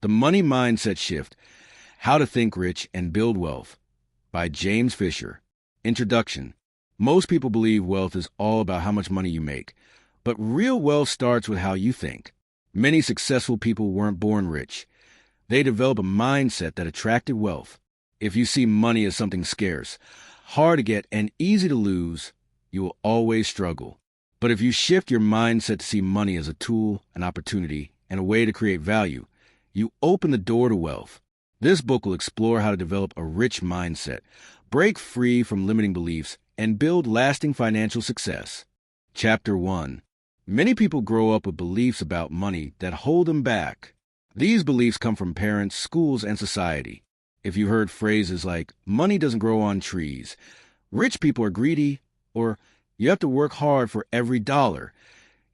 The Money Mindset Shift: How to Think Rich and Build Wealth by James Fisher. Introduction. Most people believe wealth is all about how much money you make, but real wealth starts with how you think. Many successful people weren't born rich. They develop a mindset that attracted wealth. If you see money as something scarce, hard to get, and easy to lose, you will always struggle. But if you shift your mindset to see money as a tool, an opportunity, and a way to create value, you open the door to wealth. This book will explore how to develop a rich mindset, break free from limiting beliefs, and build lasting financial success. Chapter 1. Many people grow up with beliefs about money that hold them back. These beliefs come from parents, schools, and society. If you heard phrases like, money doesn't grow on trees, rich people are greedy, or you have to work hard for every dollar,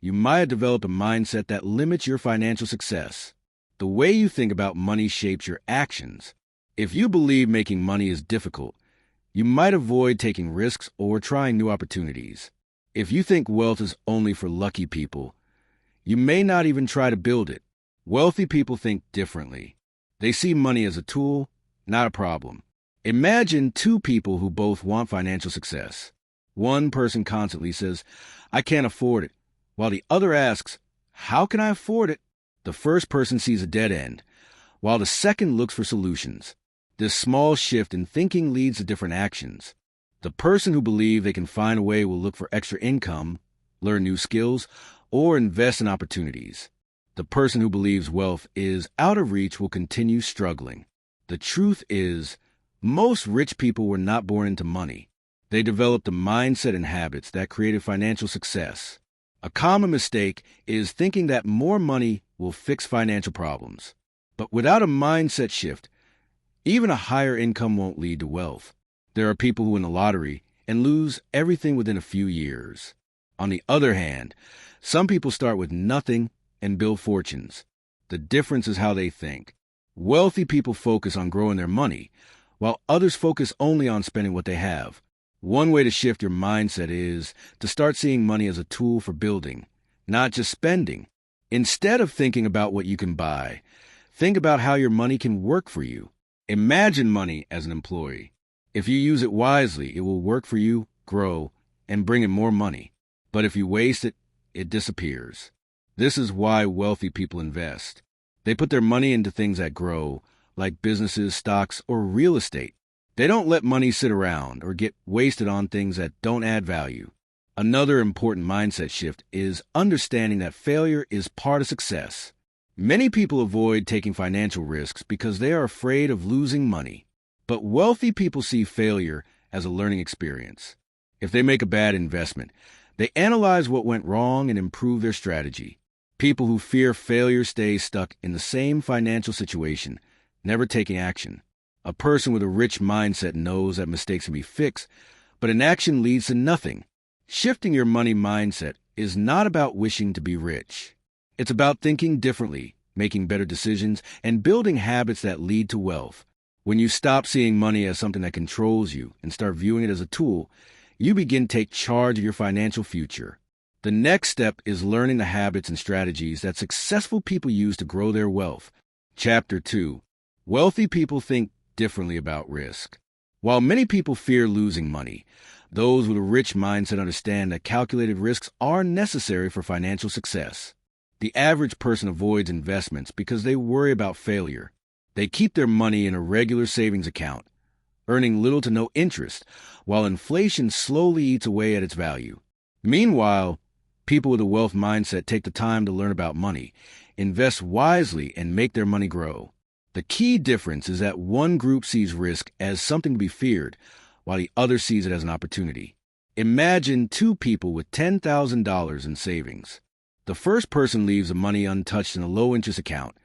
you might have developed a mindset that limits your financial success. The way you think about money shapes your actions. If you believe making money is difficult, you might avoid taking risks or trying new opportunities. If you think wealth is only for lucky people, you may not even try to build it. Wealthy people think differently. They see money as a tool, not a problem. Imagine two people who both want financial success. One person constantly says, I can't afford it, while the other asks, how can I afford it? The first person sees a dead end, while the second looks for solutions. This small shift in thinking leads to different actions. The person who believes they can find a way will look for extra income, learn new skills, or invest in opportunities. The person who believes wealth is out of reach will continue struggling. The truth is, most rich people were not born into money. They developed a mindset and habits that created financial success. A common mistake is thinking that more money will fix financial problems. But without a mindset shift, even a higher income won't lead to wealth. There are people who win the lottery and lose everything within a few years. On the other hand, some people start with nothing and build fortunes. The difference is how they think. Wealthy people focus on growing their money, while others focus only on spending what they have. One way to shift your mindset is to start seeing money as a tool for building, not just spending. Instead of thinking about what you can buy, think about how your money can work for you. Imagine money as an employee. If you use it wisely, it will work for you, grow, and bring in more money. But if you waste it, it disappears. This is why wealthy people invest. They put their money into things that grow, like businesses, stocks, or real estate. They don't let money sit around or get wasted on things that don't add value. Another important mindset shift is understanding that failure is part of success. Many people avoid taking financial risks because they are afraid of losing money. But wealthy people see failure as a learning experience. If they make a bad investment, they analyze what went wrong and improve their strategy. People who fear failure stay stuck in the same financial situation, never taking action. A person with a rich mindset knows that mistakes can be fixed, but inaction leads to nothing. Shifting your money mindset is not about wishing to be rich. It's about thinking differently, making better decisions, and building habits that lead to wealth. When you stop seeing money as something that controls you and start viewing it as a tool, you begin to take charge of your financial future. The next step is learning the habits and strategies that successful people use to grow their wealth. Chapter 2. Wealthy people think differently about risk. While many people fear losing money, those with a rich mindset understand that calculated risks are necessary for financial success. The average person avoids investments because they worry about failure. They keep their money in a regular savings account, earning little to no interest, while inflation slowly eats away at its value. Meanwhile, people with a wealth mindset take the time to learn about money, invest wisely, and make their money grow. The key difference is that one group sees risk as something to be feared, while the other sees it as an opportunity. Imagine two people with $10,000 in savings. The first person leaves the money untouched in a low-interest account,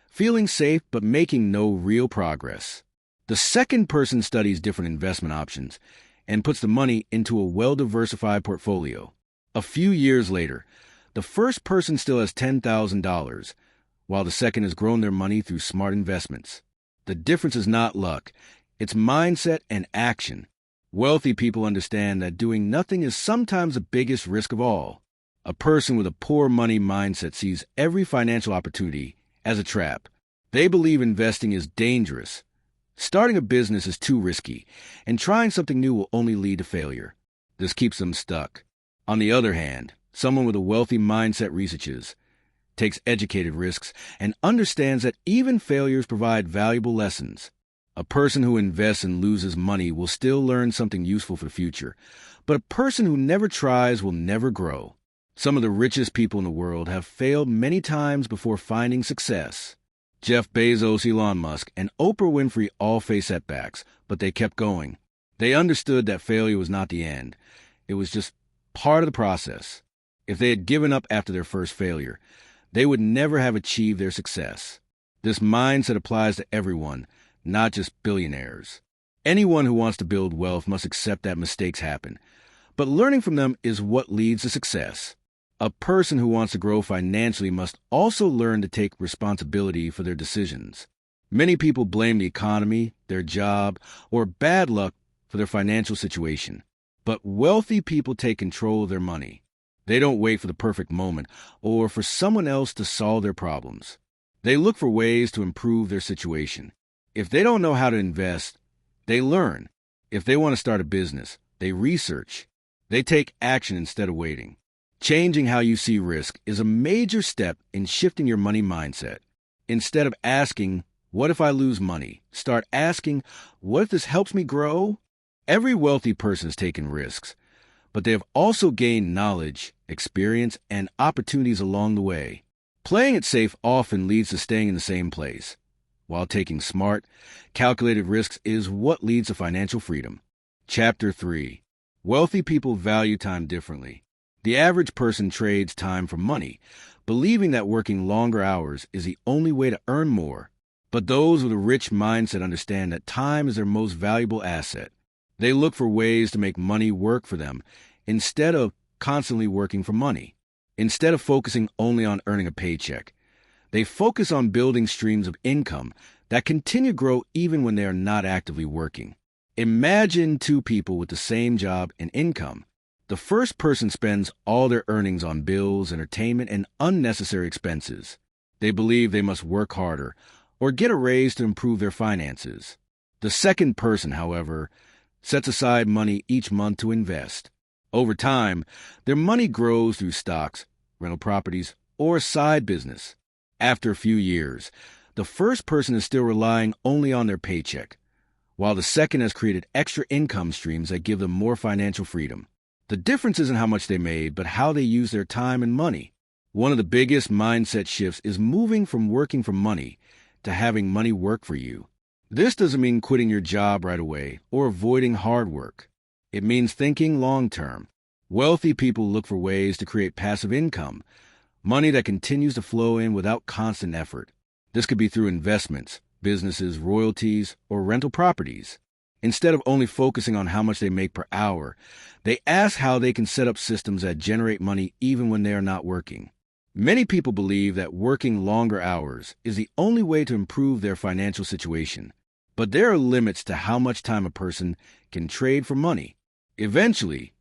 feeling safe but making no real progress. The second person studies different investment options and puts the money into a well-diversified portfolio. A few years later, the first person still has $10,000, while the second has grown their money through smart investments. The difference is not luck, it's mindset and action. Wealthy people understand that doing nothing is sometimes the biggest risk of all. A person with a poor money mindset sees every financial opportunity as a trap. They believe investing is dangerous. Starting a business is too risky, and trying something new will only lead to failure. This keeps them stuck. On the other hand, someone with a wealthy mindset researches, takes educated risks, and understands that even failures provide valuable lessons. A person who invests and loses money will still learn something useful for the future, but a person who never tries will never grow. Some of the richest people in the world have failed many times before finding success. Jeff Bezos, Elon Musk, and Oprah Winfrey all face setbacks, but they kept going. They understood that failure was not the end. It was just part of the process. If they had given up after their first failure, they would never have achieved their success. This mindset applies to everyone, not just billionaires. Anyone who wants to build wealth must accept that mistakes happen, but learning from them is what leads to success. A person who wants to grow financially must also learn to take responsibility for their decisions. Many people blame the economy, their job, or bad luck for their financial situation. But wealthy people take control of their money. They don't wait for the perfect moment or for someone else to solve their problems. They look for ways to improve their situation. If they don't know how to invest, they learn. If they want to start a business, they research. They take action instead of waiting. Changing how you see risk is a major step in shifting your money mindset. Instead of asking, "What if I lose money?" start asking, "What if this helps me grow?" Every wealthy person has taken risks, but they have also gained knowledge, experience, and opportunities along the way. Playing it safe often leads to staying in the same place, while taking smart, calculated risks is what leads to financial freedom. Chapter 3. Wealthy people value time differently. The average person trades time for money, believing that working longer hours is the only way to earn more. But those with a rich mindset understand that time is their most valuable asset. They look for ways to make money work for them instead of constantly working for money. Instead of focusing only on earning a paycheck, they focus on building streams of income that continue to grow even when they are not actively working. Imagine two people with the same job and income. The first person spends all their earnings on bills, entertainment, and unnecessary expenses. They believe they must work harder or get a raise to improve their finances. The second person, however, sets aside money each month to invest. Over time, their money grows through stocks, rental properties, or a side business. After a few years, the first person is still relying only on their paycheck, while the second has created extra income streams that give them more financial freedom. The difference isn't how much they made, but how they use their time and money. One of the biggest mindset shifts is moving from working for money to having money work for you. This doesn't mean quitting your job right away or avoiding hard work. It means thinking long-term. Wealthy people look for ways to create passive income, money that continues to flow in without constant effort. This could be through investments, businesses, royalties, or rental properties. Instead of only focusing on how much they make per hour, they ask how they can set up systems that generate money even when they are not working. Many people believe that working longer hours is the only way to improve their financial situation. But there are limits to how much time a person can trade for money. Eventually,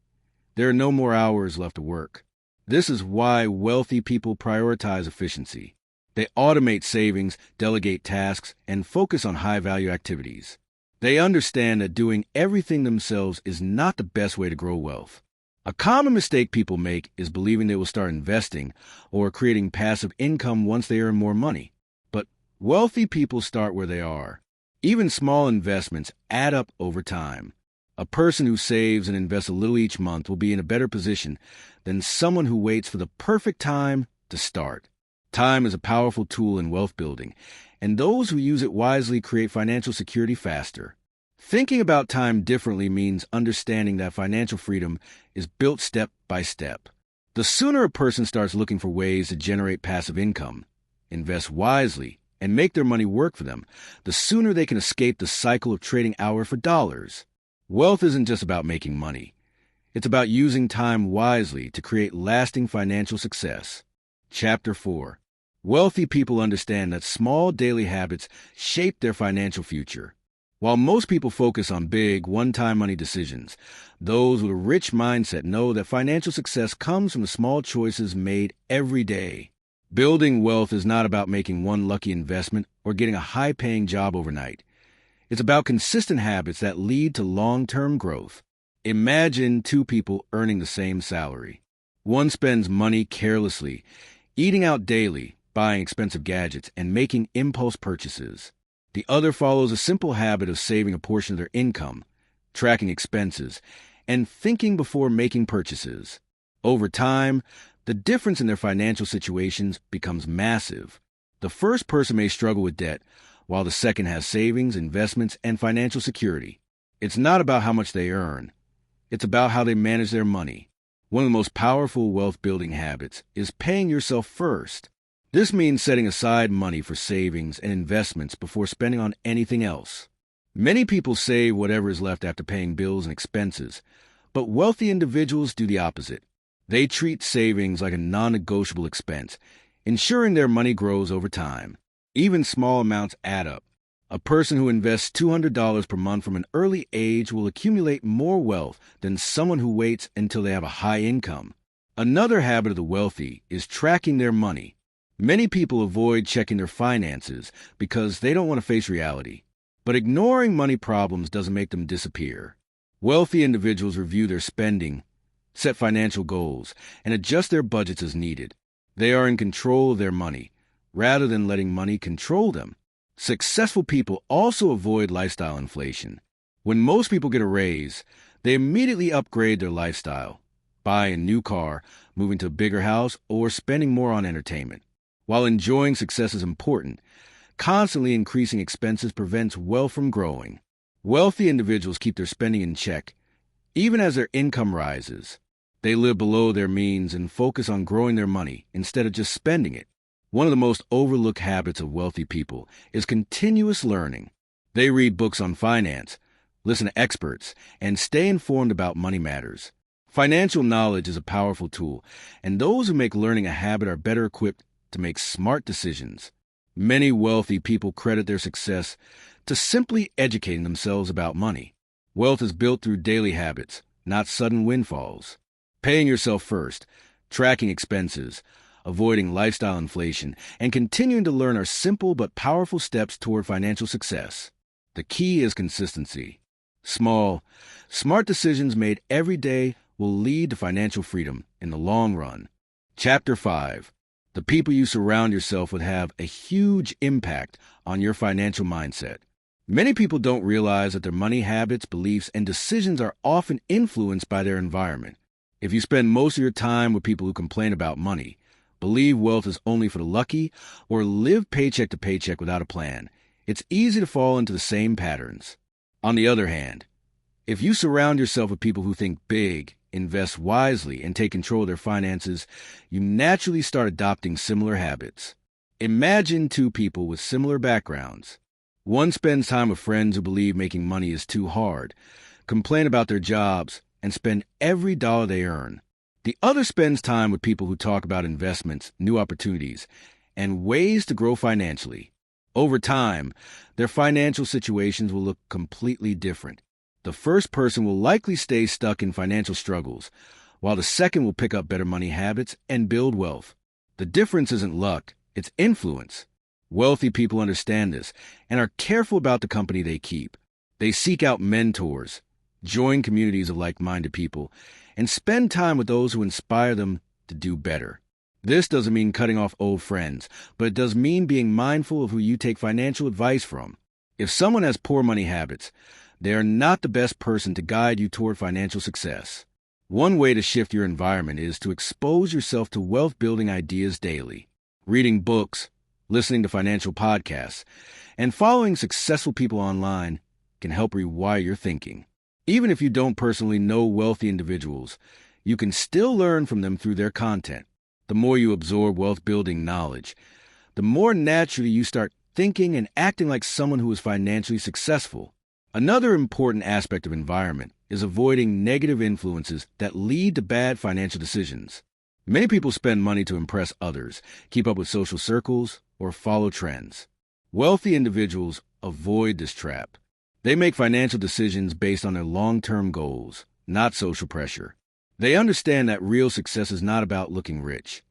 there are no more hours left to work. This is why wealthy people prioritize efficiency. They automate savings, delegate tasks, and focus on high-value activities. They understand that doing everything themselves is not the best way to grow wealth. A common mistake people make is believing they will start investing or creating passive income once they earn more money. But wealthy people start where they are. Even small investments add up over time. A person who saves and invests a little each month will be in a better position than someone who waits for the perfect time to start. Time is a powerful tool in wealth building, and those who use it wisely create financial security faster. Thinking about time differently means understanding that financial freedom is built step by step. The sooner a person starts looking for ways to generate passive income, invest wisely, and make their money work for them, the sooner they can escape the cycle of trading hours for dollars. Wealth isn't just about making money. It's about using time wisely to create lasting financial success. Chapter 4. Wealthy people understand that small daily habits shape their financial future. While most people focus on big, one-time money decisions, those with a rich mindset know that financial success comes from the small choices made every day. Building wealth is not about making one lucky investment or getting a high-paying job overnight. It's about consistent habits that lead to long-term growth. Imagine two people earning the same salary. One spends money carelessly, eating out daily, buying expensive gadgets, and making impulse purchases. The other follows a simple habit of saving a portion of their income, tracking expenses, and thinking before making purchases. Over time, the difference in their financial situations becomes massive. The first person may struggle with debt, while the second has savings, investments, and financial security. It's not about how much they earn. It's about how they manage their money. One of the most powerful wealth-building habits is paying yourself first. This means setting aside money for savings and investments before spending on anything else. Many people save whatever is left after paying bills and expenses, but wealthy individuals do the opposite. They treat savings like a non-negotiable expense, ensuring their money grows over time. Even small amounts add up. A person who invests $200 per month from an early age will accumulate more wealth than someone who waits until they have a high income. Another habit of the wealthy is tracking their money. Many people avoid checking their finances because they don't want to face reality. But ignoring money problems doesn't make them disappear. Wealthy individuals review their spending, set financial goals, and adjust their budgets as needed. They are in control of their money, rather than letting money control them. Successful people also avoid lifestyle inflation. When most people get a raise, they immediately upgrade their lifestyle, buy a new car, moving to a bigger house, or spending more on entertainment. While enjoying success is important, constantly increasing expenses prevents wealth from growing. Wealthy individuals keep their spending in check, even as their income rises. They live below their means and focus on growing their money instead of just spending it. One of the most overlooked habits of wealthy people is continuous learning. They read books on finance, listen to experts, and stay informed about money matters. Financial knowledge is a powerful tool, and those who make learning a habit are better equipped to make smart decisions. Many wealthy people credit their success to simply educating themselves about money. Wealth is built through daily habits, not sudden windfalls. Paying yourself first, tracking expenses, avoiding lifestyle inflation, and continuing to learn are simple but powerful steps toward financial success. The key is consistency. Small, smart decisions made every day will lead to financial freedom in the long run. Chapter 5. The people you surround yourself with have a huge impact on your financial mindset. Many people don't realize that their money habits, beliefs, and decisions are often influenced by their environment. If you spend most of your time with people who complain about money, believe wealth is only for the lucky, or live paycheck to paycheck without a plan, it's easy to fall into the same patterns. On the other hand, if you surround yourself with people who think big, invest wisely, and take control of their finances, you naturally start adopting similar habits. Imagine two people with similar backgrounds. One spends time with friends who believe making money is too hard, complain about their jobs, and spend every dollar they earn. The other spends time with people who talk about investments, new opportunities, and ways to grow financially. Over time, their financial situations will look completely different. The first person will likely stay stuck in financial struggles, while the second will pick up better money habits and build wealth. The difference isn't luck, it's influence. Wealthy people understand this and are careful about the company they keep. They seek out mentors, join communities of like-minded people, and spend time with those who inspire them to do better. This doesn't mean cutting off old friends, but it does mean being mindful of who you take financial advice from. If someone has poor money habits, they are not the best person to guide you toward financial success. One way to shift your environment is to expose yourself to wealth-building ideas daily. Reading books, listening to financial podcasts, and following successful people online can help rewire your thinking. Even if you don't personally know wealthy individuals, you can still learn from them through their content. The more you absorb wealth-building knowledge, the more naturally you start thinking and acting like someone who is financially successful. Another important aspect of environment is avoiding negative influences that lead to bad financial decisions. Many people spend money to impress others, keep up with social circles, or follow trends. Wealthy individuals avoid this trap. They make financial decisions based on their long-term goals, not social pressure. They understand that real success is not about looking rich.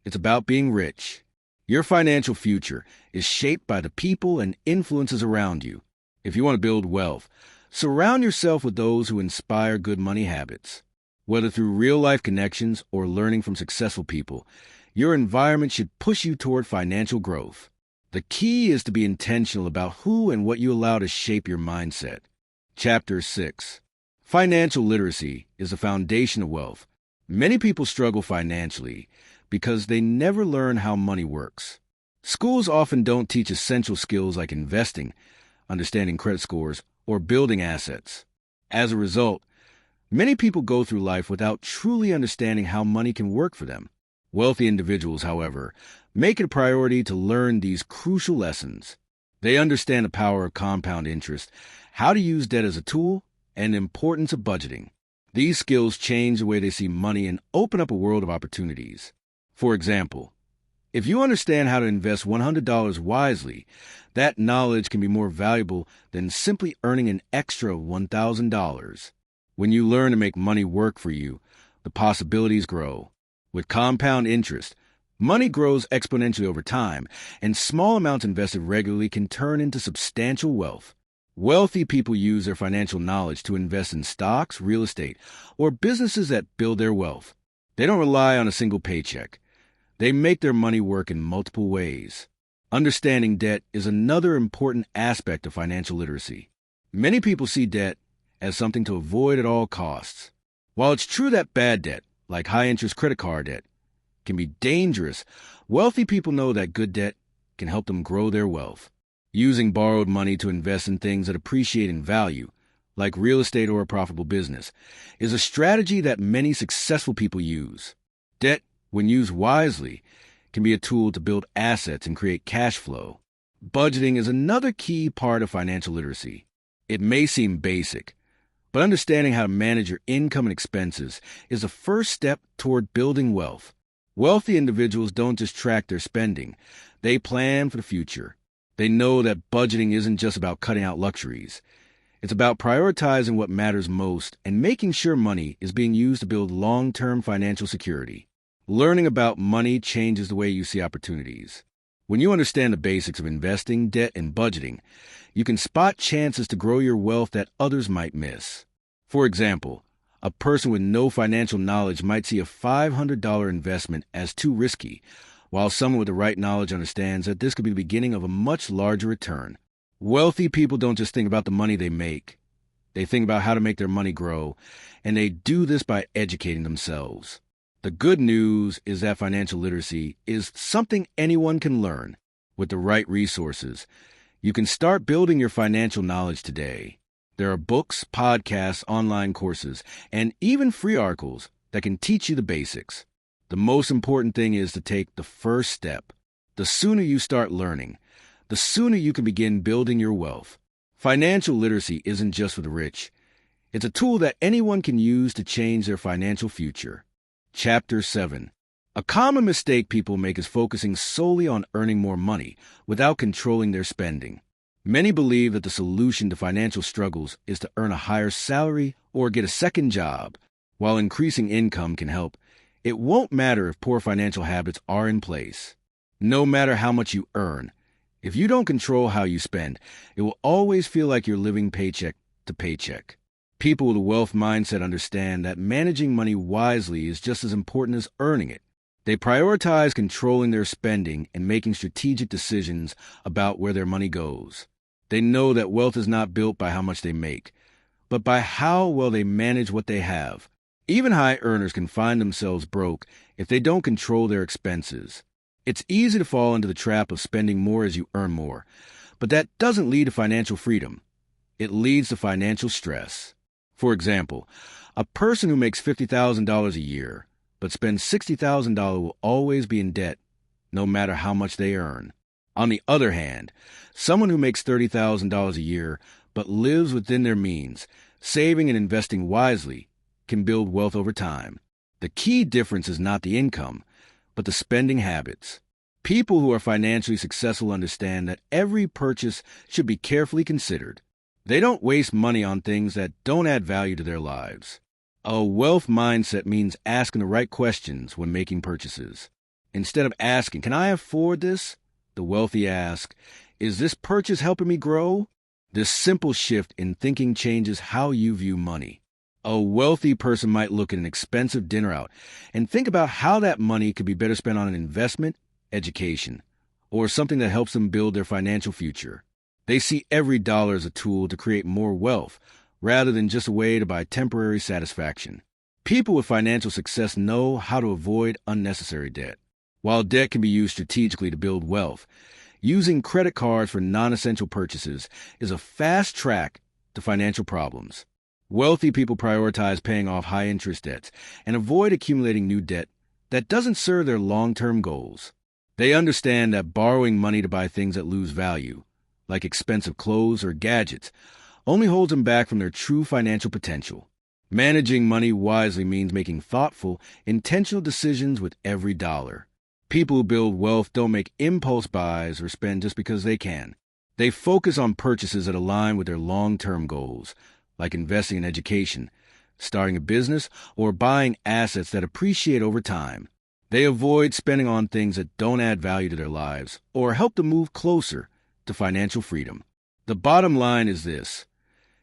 It's about being rich. Your financial future is shaped by the people and influences around you. If you want to build wealth, surround yourself with those who inspire good money habits. Whether through real-life connections or learning from successful people, your environment should push you toward financial growth. The key is to be intentional about who and what you allow to shape your mindset. Chapter 6. Financial literacy is the foundation of wealth. Many people struggle financially because they never learn how money works. Schools often don't teach essential skills like investing, understanding credit scores, or building assets. As a result, many people go through life without truly understanding how money can work for them. Wealthy individuals, however, make it a priority to learn these crucial lessons. They understand the power of compound interest, how to use debt as a tool, and the importance of budgeting. These skills change the way they see money and open up a world of opportunities. For example, if you understand how to invest $100 wisely, that knowledge can be more valuable than simply earning an extra $1,000. When you learn to make money work for you, the possibilities grow. With compound interest, money grows exponentially over time, and small amounts invested regularly can turn into substantial wealth. Wealthy people use their financial knowledge to invest in stocks, real estate, or businesses that build their wealth. They don't rely on a single paycheck. They make their money work in multiple ways. Understanding debt is another important aspect of financial literacy. Many people see debt as something to avoid at all costs. While it's true that bad debt, like high-interest credit card debt, can be dangerous, wealthy people know that good debt can help them grow their wealth. Using borrowed money to invest in things that appreciate in value, like real estate or a profitable business, is a strategy that many successful people use. Debt, when used wisely, can be a tool to build assets and create cash flow. Budgeting is another key part of financial literacy. It may seem basic, but understanding how to manage your income and expenses is the first step toward building wealth. Wealthy individuals don't just track their spending, they plan for the future. They know that budgeting isn't just about cutting out luxuries. It's about prioritizing what matters most and making sure money is being used to build long-term financial security. Learning about money changes the way you see opportunities. When you understand the basics of investing, debt, and budgeting, you can spot chances to grow your wealth that others might miss. For example, a person with no financial knowledge might see a $500 investment as too risky, while someone with the right knowledge understands that this could be the beginning of a much larger return. Wealthy people don't just think about the money they make. They think about how to make their money grow, and they do this by educating themselves. The good news is that financial literacy is something anyone can learn. With the right resources, you can start building your financial knowledge today. There are books, podcasts, online courses, and even free articles that can teach you the basics. The most important thing is to take the first step. The sooner you start learning, the sooner you can begin building your wealth. Financial literacy isn't just for the rich. It's a tool that anyone can use to change their financial future. Chapter 7. A common mistake people make is focusing solely on earning more money without controlling their spending. Many believe that the solution to financial struggles is to earn a higher salary or get a second job. While increasing income can help, it won't matter if poor financial habits are in place. No matter how much you earn, if you don't control how you spend, it will always feel like you're living paycheck to paycheck. People with a wealth mindset understand that managing money wisely is just as important as earning it. They prioritize controlling their spending and making strategic decisions about where their money goes. They know that wealth is not built by how much they make, but by how well they manage what they have. Even high earners can find themselves broke if they don't control their expenses. It's easy to fall into the trap of spending more as you earn more, but that doesn't lead to financial freedom. It leads to financial stress. For example, a person who makes $50,000 a year but spends $60,000 will always be in debt, no matter how much they earn. On the other hand, someone who makes $30,000 a year but lives within their means, saving and investing wisely, can build wealth over time. The key difference is not the income, but the spending habits. People who are financially successful understand that every purchase should be carefully considered. They don't waste money on things that don't add value to their lives. A wealth mindset means asking the right questions when making purchases. Instead of asking, "Can I afford this?" the wealthy ask, "Is this purchase helping me grow?" This simple shift in thinking changes how you view money. A wealthy person might look at an expensive dinner out and think about how that money could be better spent on an investment, education, or something that helps them build their financial future. They see every dollar as a tool to create more wealth, rather than just a way to buy temporary satisfaction. People with financial success know how to avoid unnecessary debt. While debt can be used strategically to build wealth, using credit cards for non-essential purchases is a fast track to financial problems. Wealthy people prioritize paying off high-interest debts and avoid accumulating new debt that doesn't serve their long-term goals. They understand that borrowing money to buy things that lose value, like expensive clothes or gadgets, only holds them back from their true financial potential. Managing money wisely means making thoughtful, intentional decisions with every dollar. People who build wealth don't make impulse buys or spend just because they can. They focus on purchases that align with their long-term goals, like investing in education, starting a business, or buying assets that appreciate over time. They avoid spending on things that don't add value to their lives or help them move closer to financial freedom. The bottom line is this: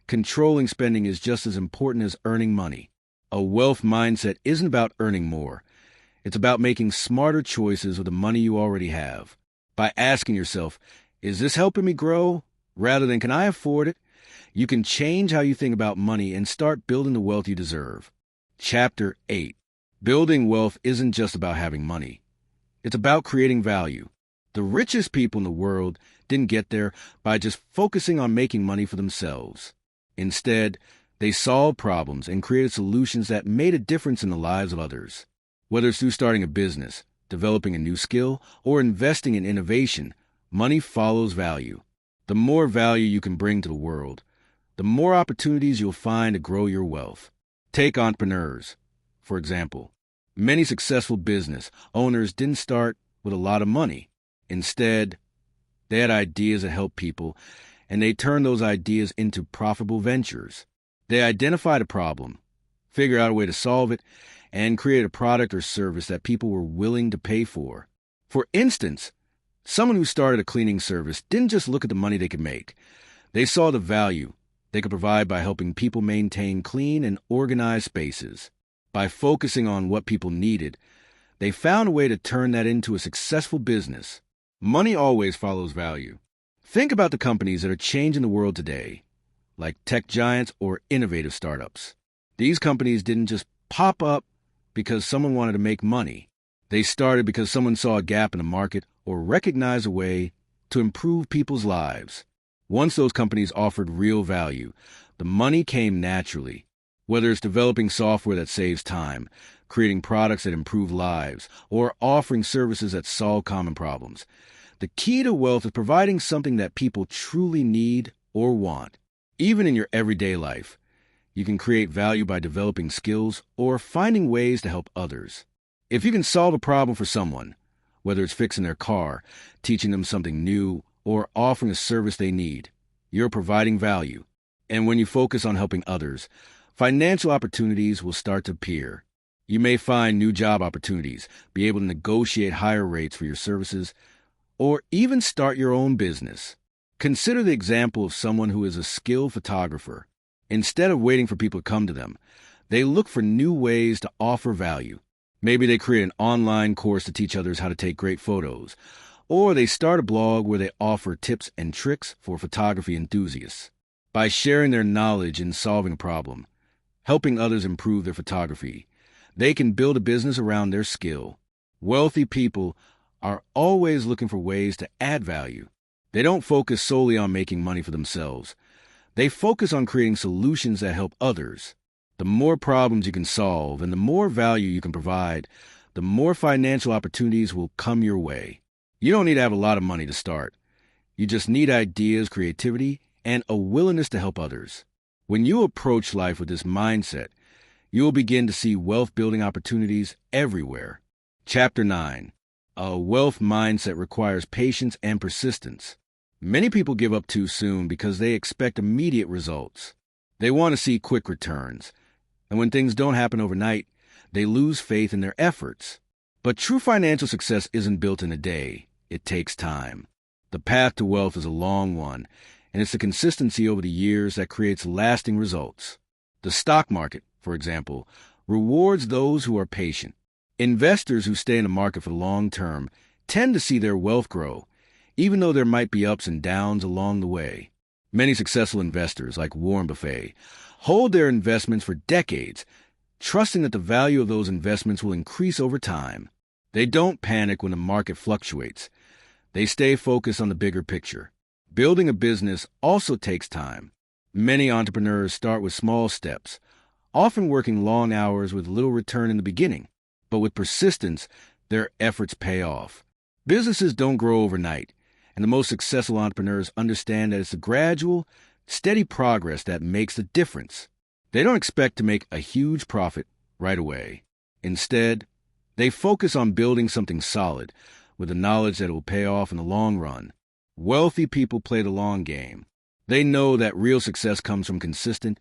controlling spending is just as important as earning money. A wealth mindset isn't about earning more. It's about making smarter choices with the money you already have. By asking yourself, "Is this helping me grow?" rather than "Can I afford it?" you can change how you think about money and start building the wealth you deserve. Chapter 8. Building wealth isn't just about having money. It's about creating value. The richest people in the world didn't get there by just focusing on making money for themselves. Instead, they solved problems and created solutions that made a difference in the lives of others. Whether it's through starting a business, developing a new skill, or investing in innovation, money follows value. The more value you can bring to the world, the more opportunities you'll find to grow your wealth. Take entrepreneurs, for example. Many successful business owners didn't start with a lot of money. Instead, they had ideas that helped people, and they turned those ideas into profitable ventures. They identified a problem, figured out a way to solve it, and created a product or service that people were willing to pay for. For instance, someone who started a cleaning service didn't just look at the money they could make. They saw the value they could provide by helping people maintain clean and organized spaces. By focusing on what people needed, they found a way to turn that into a successful business. Money always follows value. Think about the companies that are changing the world today, like tech giants or innovative startups. These companies didn't just pop up because someone wanted to make money. They started because someone saw a gap in the market or recognized a way to improve people's lives. Once those companies offered real value, the money came naturally. Whether it's developing software that saves time, creating products that improve lives, or offering services that solve common problems, the key to wealth is providing something that people truly need or want. Even in your everyday life, you can create value by developing skills or finding ways to help others. If you can solve a problem for someone, whether it's fixing their car, teaching them something new, or offering a service they need, you're providing value. And when you focus on helping others, financial opportunities will start to appear. You may find new job opportunities, be able to negotiate higher rates for your services, or even start your own business. Consider the example of someone who is a skilled photographer. Instead of waiting for people to come to them, they look for new ways to offer value. Maybe they create an online course to teach others how to take great photos, or they start a blog where they offer tips and tricks for photography enthusiasts. By sharing their knowledge in solving a problem, helping others improve their photography, they can build a business around their skill. Wealthy people are always looking for ways to add value. They don't focus solely on making money for themselves. They focus on creating solutions that help others. The more problems you can solve and the more value you can provide, the more financial opportunities will come your way. You don't need to have a lot of money to start. You just need ideas, creativity, and a willingness to help others. When you approach life with this mindset, you will begin to see wealth-building opportunities everywhere. Chapter 9. A wealth mindset requires patience and persistence. Many people give up too soon because they expect immediate results. They want to see quick returns. And when things don't happen overnight, they lose faith in their efforts. But true financial success isn't built in a day. It takes time. The path to wealth is a long one, and it's the consistency over the years that creates lasting results. The stock market, for example, rewards those who are patient. Investors who stay in the market for the long term tend to see their wealth grow, even though there might be ups and downs along the way. Many successful investors, like Warren Buffett, hold their investments for decades, trusting that the value of those investments will increase over time. They don't panic when the market fluctuates. They stay focused on the bigger picture. Building a business also takes time. Many entrepreneurs start with small steps, often working long hours with little return in the beginning. But with persistence, their efforts pay off. Businesses don't grow overnight, and the most successful entrepreneurs understand that it's the gradual, steady progress that makes the difference. They don't expect to make a huge profit right away. Instead, they focus on building something solid with the knowledge that it will pay off in the long run. Wealthy people play the long game. They know that real success comes from consistent,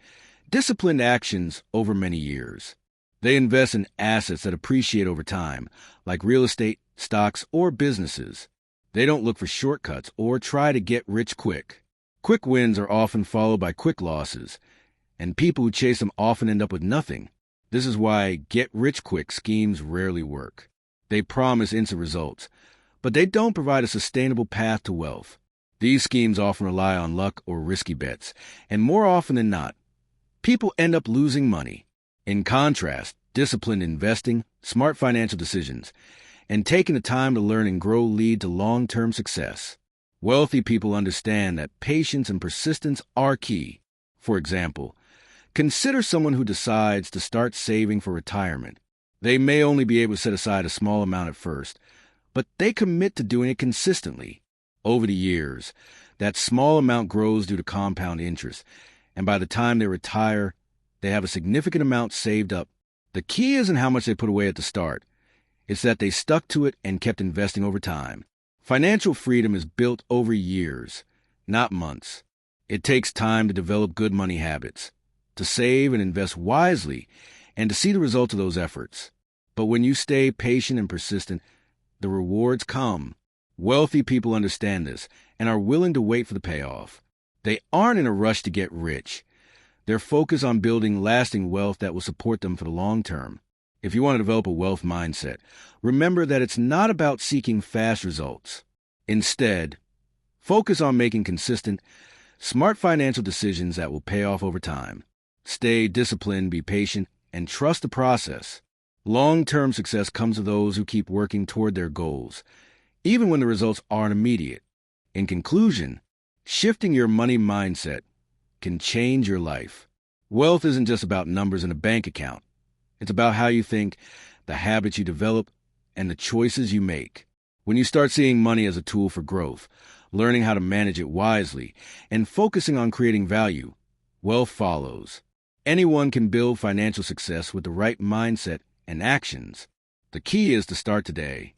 disciplined actions over many years. They invest in assets that appreciate over time, like real estate, stocks, or businesses. They don't look for shortcuts or try to get rich quick. Quick wins are often followed by quick losses, and people who chase them often end up with nothing. This is why get-rich-quick schemes rarely work. They promise instant results, but they don't provide a sustainable path to wealth. These schemes often rely on luck or risky bets, and more often than not, people end up losing money. In contrast, disciplined investing, smart financial decisions, and taking the time to learn and grow lead to long-term success. Wealthy people understand that patience and persistence are key. For example, consider someone who decides to start saving for retirement. They may only be able to set aside a small amount at first, but they commit to doing it consistently. Over the years, that small amount grows due to compound interest, and by the time they retire, they have a significant amount saved up. The key isn't how much they put away at the start. It's that they stuck to it and kept investing over time. Financial freedom is built over years, not months. It takes time to develop good money habits, to save and invest wisely, and to see the results of those efforts. But when you stay patient and persistent, the rewards come. Wealthy people understand this and are willing to wait for the payoff. They aren't in a rush to get rich. They're focused on building lasting wealth that will support them for the long term. If you want to develop a wealth mindset, remember that it's not about seeking fast results. Instead, focus on making consistent, smart financial decisions that will pay off over time. Stay disciplined, be patient, and trust the process. Long-term success comes to those who keep working toward their goals, even when the results aren't immediate. In conclusion, shifting your money mindset can change your life. Wealth isn't just about numbers in a bank account. It's about how you think, the habits you develop, and the choices you make. When you start seeing money as a tool for growth, learning how to manage it wisely, and focusing on creating value, wealth follows. Anyone can build financial success with the right mindset and actions. The key is to start today.